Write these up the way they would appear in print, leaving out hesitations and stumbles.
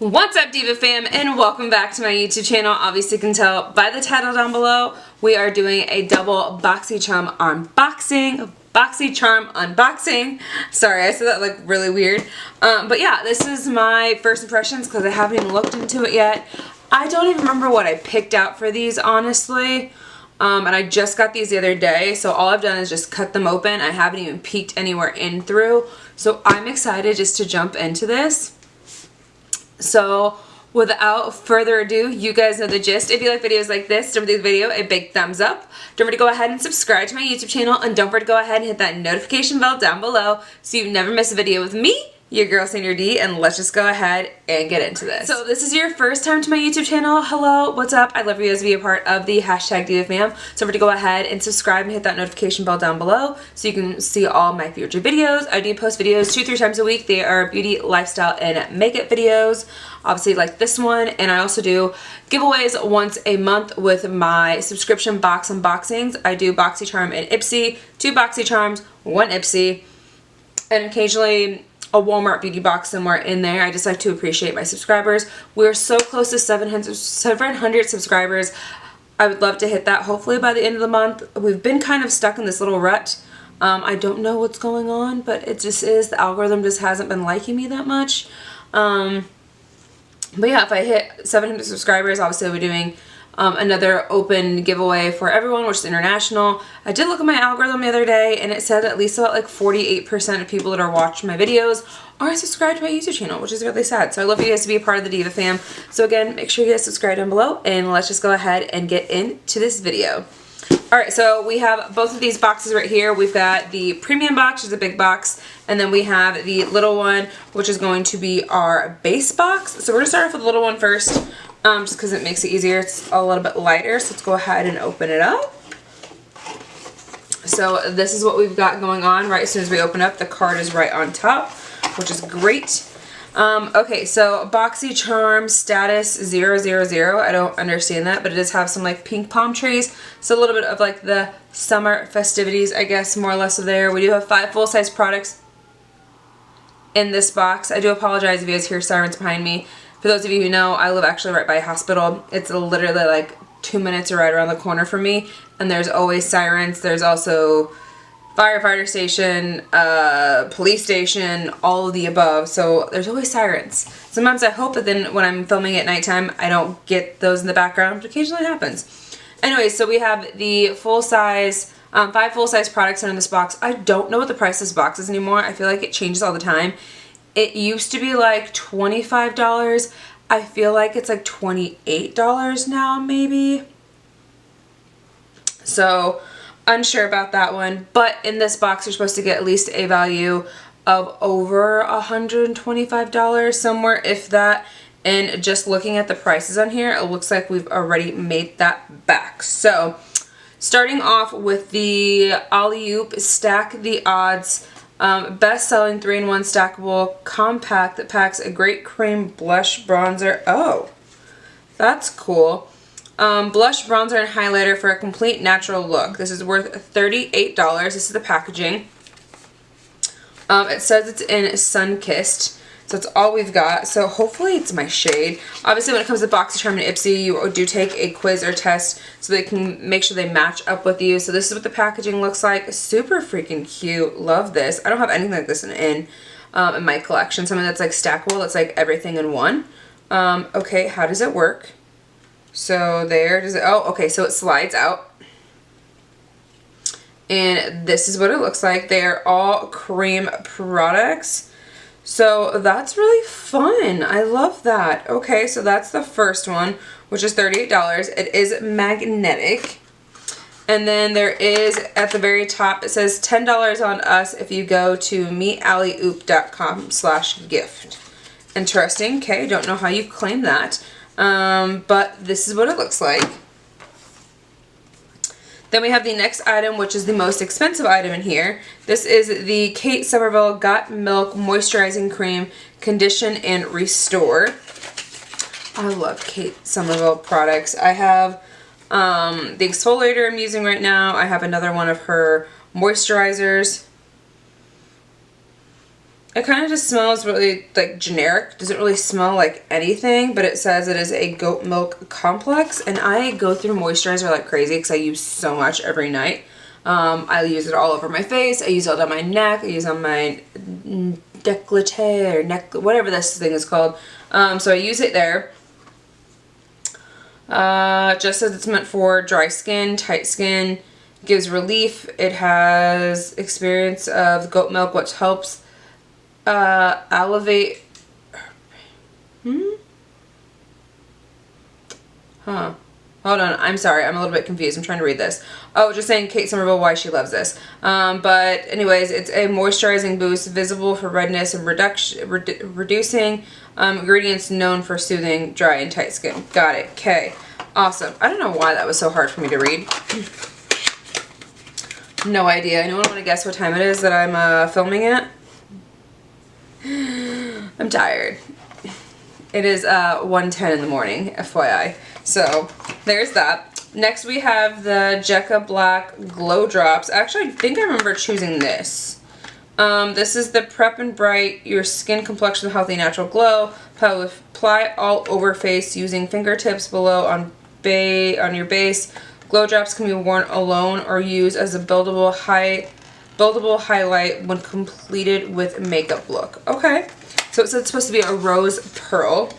What's up, Diva fam, and welcome back to my YouTube channel. Obviously you can tell by the title down below, we are doing a double BoxyCharm unboxing. Sorry, I said that like really weird. But yeah, this is my first impressions because I haven't even looked into it yet. I don't even remember what I picked out for these, honestly. And I just got these the other day, so all I've done is just cut them open. I haven't even peeked anywhere in through. So I'm excited just to jump into this. So without further ado, you guys know the gist. If you like videos like this, don't forget to give the video a big thumbs up. Don't forget to go ahead and subscribe to my YouTube channel, and don't forget to go ahead and hit that notification bell down below so you never miss a video with me, your girl Sandra D, and let's just go ahead and get into this. So this is your first time to my YouTube channel. Hello, what's up? I'd love for you guys to be a part of the hashtag DEEVAFAM. So for to go ahead and subscribe and hit that notification bell down below so you can see all my future videos. I do post videos 2-3 times a week. They are beauty, lifestyle, and makeup videos. Obviously like this one, and I also do giveaways once a month with my subscription box unboxings. I do BoxyCharm and Ipsy, 2 BoxyCharms, 1 Ipsy, and occasionally a Walmart beauty box somewhere in there. I just like to appreciate my subscribers. We're so close to 700 subscribers. I would love to hit that hopefully by the end of the month. We've been kind of stuck in this little rut. I don't know what's going on, but it just is. The algorithm just hasn't been liking me that much. But yeah, if I hit 700 subscribers, obviously I'll be doing another open giveaway for everyone, which is international. I did look at my algorithm the other day, and it said at least about like 48% of people that are watching my videos are subscribed to my YouTube channel, which is really sad. So I love you guys to be a part of the Diva fam. So again, make sure you guys subscribe down below, and let's just go ahead and get into this video. Alright, so we have both of these boxes right here. We've got the premium box, which is a big box, and then we have the little one, which is going to be our base box. So we're going to start off with the little one first, just because it makes it easier. It's a little bit lighter, so let's go ahead and open it up. So this is what we've got going on. Right as soon as we open up, the card is right on top, which is great. Okay, so BoxyCharm status 000. I don't understand that, but it does have some like pink palm trees. So a little bit of like the summer festivities, I guess, more or less of there. We do have 5 full-size products in this box. I do apologize if you guys hear sirens behind me. For those of you who know, I live actually right by a hospital. It's literally like 2 minutes right around the corner from me, and there's always sirens. There's also firefighter station, police station, all of the above, so there's always sirens. Sometimes I hope that then when I'm filming at nighttime I don't get those in the background, but occasionally it happens. Anyway, so we have the full-size, 5 full-size products in this box. I don't know what the price of this box is anymore. I feel like it changes all the time. It used to be like $25. I feel like it's like $28 now, maybe. So unsure about that one, but in this box you're supposed to get at least a value of over $125, somewhere if that, and just looking at the prices on here, it looks like we've already made that back. So starting off with the Alley-Oop Stack the Odds best-selling 3-in-1 stackable compact that packs a great cream blush bronzer. Oh, that's cool. Blush, bronzer, and highlighter for a complete natural look. This is worth $38. This is the packaging. It says it's in Sun-Kissed, so that's all we've got. So hopefully it's my shade. Obviously when it comes to BoxyCharm and Ipsy, you do take a quiz or test so they can make sure they match up with you. So this is what the packaging looks like. Super freaking cute. Love this. I don't have anything like this in my collection. Something that's like stackable, that's like everything in one. Okay, how does it work? So there, does it, oh, okay, so it slides out. And this is what it looks like. They're all cream products. So that's really fun. I love that. Okay, so that's the first one, which is $38. It is magnetic. And then there is, at the very top, it says $10 on us if you go to meallyoop.com/gift. Interesting. Okay, don't know how you claim that. But this is what it looks like. Then we have the next item, which is the most expensive item in here. This is the Kate Somerville Got Milk Moisturizing Cream Condition and Restore. I love Kate Somerville products. I have the exfoliator I'm using right now. I have another one of her moisturizers. It kind of just smells really like generic. Doesn't really smell like anything, but it says it is a goat milk complex, and I go through moisturizer like crazy because I use so much every night. I use it all over my face. I use it on my neck. I use it on my décolleté or neck, whatever this thing is called. So I use it there. Just says it's meant for dry skin, tight skin, gives relief. It has experience of goat milk, which helps elevate. Hold on, I'm sorry, I'm a little bit confused. I'm trying to read this. Oh, just saying Kate Somerville why she loves this. But anyways, it's a moisturizing boost, visible for redness and reducing ingredients known for soothing dry and tight skin. Got it. Okay. Awesome. I don't know why that was so hard for me to read. No idea. Anyone want to guess what time it is that I'm filming it? I'm tired. It is 1:10 in the morning, FYI. So there's that. Next we have the Jekka Black Glow Drops. Actually, I think I remember choosing this. This is the Prep and Bright Your Skin Complexion with Healthy Natural Glow. Apply all over face using fingertips below on your base. Glow drops can be worn alone or used as a buildable highlight when completed with makeup look. Okay. So it's supposed to be a rose pearl.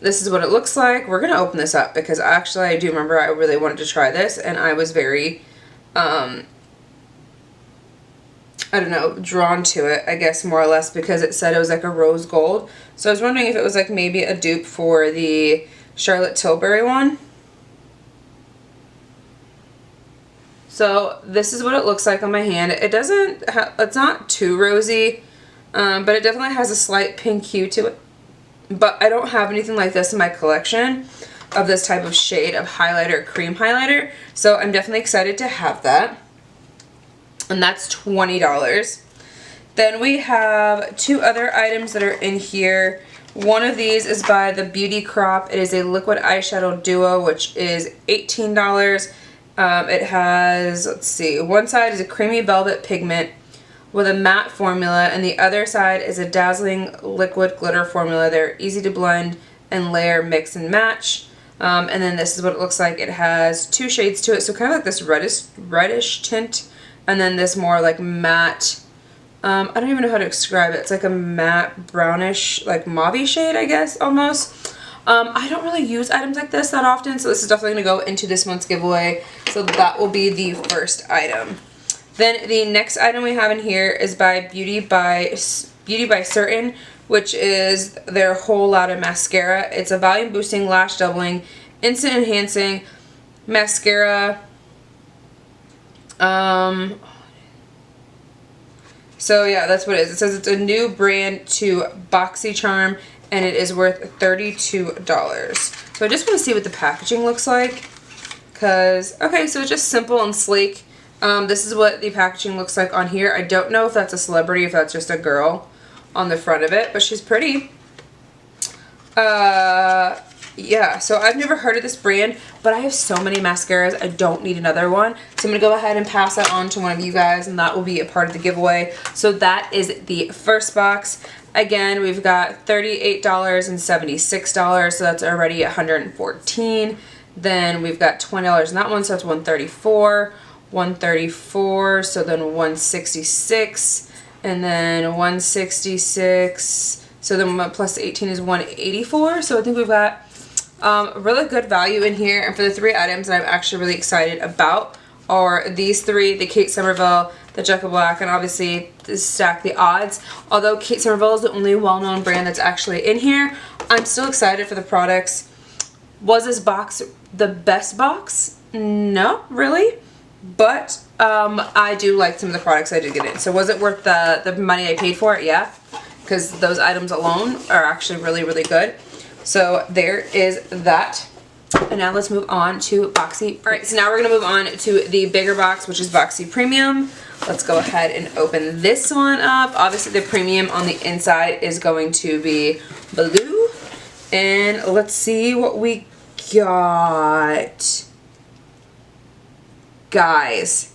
This is what it looks like. We're going to open this up because actually I do remember I really wanted to try this and I was very, I don't know, drawn to it, I guess, more or less because it said it was like a rose gold. So I was wondering if it was like maybe a dupe for the Charlotte Tilbury one. So this is what it looks like on my hand. It doesn't, it's not too rosy, but it definitely has a slight pink hue to it. But I don't have anything like this in my collection of this type of shade of highlighter, cream highlighter. So I'm definitely excited to have that. And that's $20. Then we have two other items that are in here. One of these is by the Beauty Crop. It is a liquid eyeshadow duo, which is $18. It has, let's see, one side is a creamy velvet pigment with a matte formula, and the other side is a dazzling liquid glitter formula. They're easy to blend and layer, mix and match. And then this is what it looks like. It has two shades to it, so kind of like this reddish tint, and then this more like matte, I don't even know how to describe it. It's like a matte brownish, like mauve shade, I guess, almost. I don't really use items like this that often, so this is definitely going to go into this month's giveaway. So that will be the first item. Then the next item we have in here is by Beauty by Certain, which is their Whole Lotta Mascara. It's a volume boosting, lash doubling, instant enhancing mascara. So yeah, that's what it is. It says it's a new brand to Boxy Charm, and it is worth $32. So I just want to see what the packaging looks like. Because, okay, so it's just simple and sleek. This is what the packaging looks like on here. I don't know if that's a celebrity, if that's just a girl on the front of it, but she's pretty. Yeah, so I've never heard of this brand, but I have so many mascaras, I don't need another one. So I'm going to go ahead and pass that on to one of you guys, and that will be a part of the giveaway. So that is the first box. Again, we've got $38.76, so that's already $114. Then we've got $20 in that one, so that's $134. $134, so then $166, and then $166, so then plus 18 is $184. So I think we've got really good value in here. And for the three items that I'm actually really excited about are these three: the Kate Somerville, the Jekka Black, and obviously to stack the odds. Although Kate Somerville is the only well-known brand that's actually in here, I'm still excited for the products. Was this box the best box? No, really. But I do like some of the products I did get in. So was it worth the money I paid for it? Yeah, because those items alone are actually really, really good. So there is that. And now let's move on to Boxy. Alright, so now we're going to move on to the bigger box, which is Boxy Premium. Let's go ahead and open this one up. Obviously the premium on the inside is going to be blue. And let's see what we got. Guys,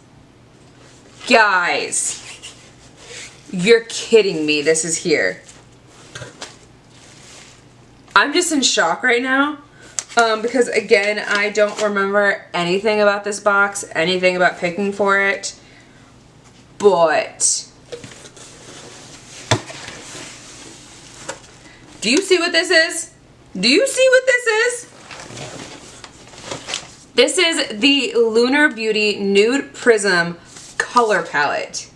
Guys, you're kidding me. This is here. I'm just in shock right now. Because again, I don't remember anything about this box, anything about picking for it. But do you see what this is? Do you see what this is? This is the Lunar Beauty Nude Prism color palette.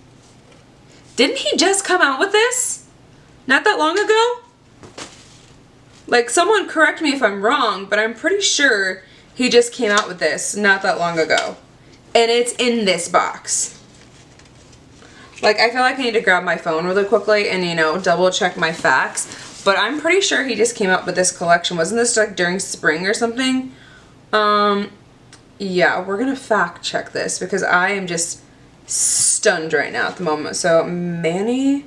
Didn't he just come out with this? Not that long ago? Like, someone correct me if I'm wrong, but I'm pretty sure he just came out with this not that long ago. And it's in this box. Like, I feel like I need to grab my phone really quickly and, you know, double check my facts. But I'm pretty sure he just came out with this collection. Wasn't this like during spring or something? Yeah, we're gonna fact check this because I am just stunned right now at the moment. So, Manny,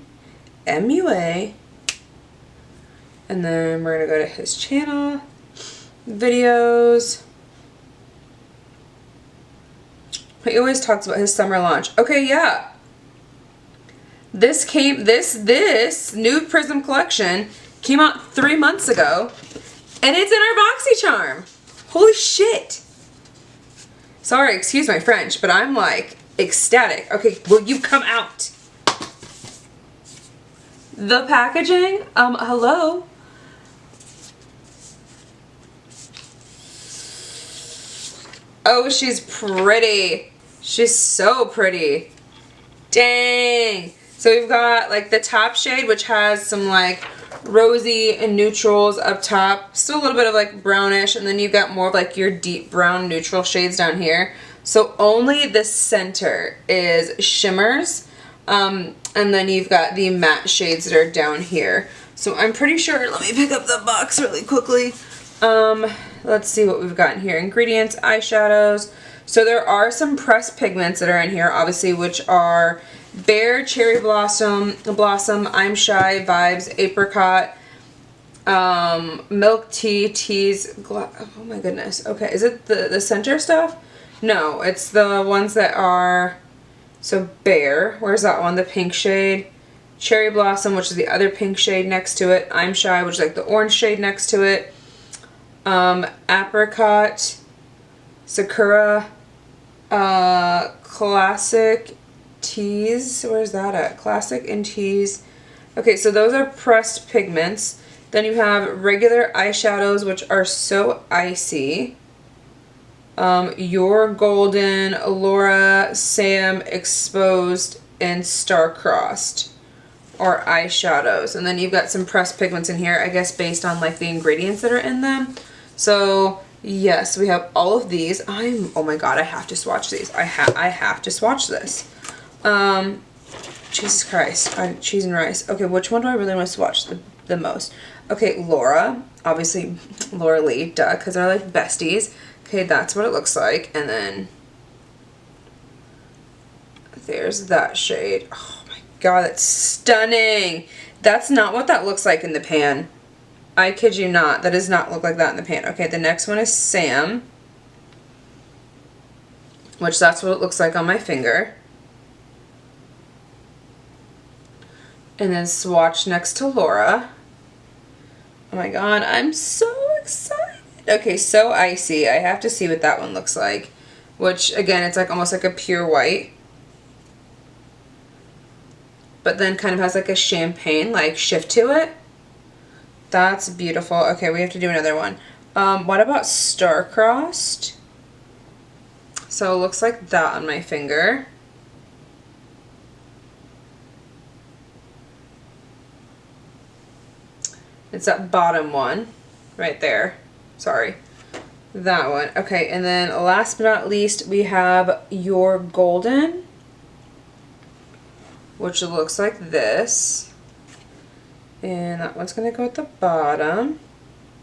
MUA. And then we're going to go to his channel, videos. He always talks about his summer launch. Okay, yeah. This Nude Prism collection came out 3 months ago. And it's in our BoxyCharm. Holy shit. Sorry, excuse my French, but I'm like ecstatic. Okay, will you come out? The packaging, hello. Oh, she's pretty. She's so pretty. Dang. So we've got like the top shade, which has some like rosy and neutrals up top. Still a little bit of like brownish. And then you've got more of like your deep brown neutral shades down here. So only the center is shimmers. And then you've got the matte shades that are down here. So I'm pretty sure, let me pick up the box really quickly. Let's see what we've got in here. Ingredients, eyeshadows. So there are some pressed pigments that are in here, obviously, which are Bare, Cherry Blossom, I'm Shy, Vibes, Apricot, Milk Tea, Teas, oh my goodness. Okay, is it the center stuff? No, it's the ones that are, so Bare, where's that one? The pink shade. Cherry Blossom, which is the other pink shade next to it. I'm Shy, which is like the orange shade next to it. Apricot, Sakura, Classic, Teas, where's that at? Classic and Teas. Okay, so those are pressed pigments. Then you have regular eyeshadows, which are So Icy. Your Golden, Laura, Sam, Exposed, and Star-Crossed are eyeshadows. And then you've got some pressed pigments in here, I guess based on like the ingredients that are in them. So yes, we have all of these. Oh my god, I have to swatch these. I have to swatch this. Jesus Christ, cheese and rice. Okay, which one do I really want to swatch the most? Okay, Laura, obviously Laura Lee, duh, because they're like besties. Okay, that's what it looks like. And then there's that shade. Oh my god, that's stunning. That's not what that looks like in the pan. I kid you not. That does not look like that in the pan. Okay, the next one is Sam, which that's what it looks like on my finger. And then swatch next to Laura. Oh my god, I'm so excited. Okay, So Icy. I have to see what that one looks like. Which, again, it's like almost like a pure white. But then kind of has like a champagne like shift to it. That's beautiful. Okay, we have to do another one. What about Star-Crossed? So it looks like that on my finger. It's that bottom one right there. Sorry. That one. Okay, and then last but not least, we have Your Golden, which looks like this. And that one's going to go at the bottom.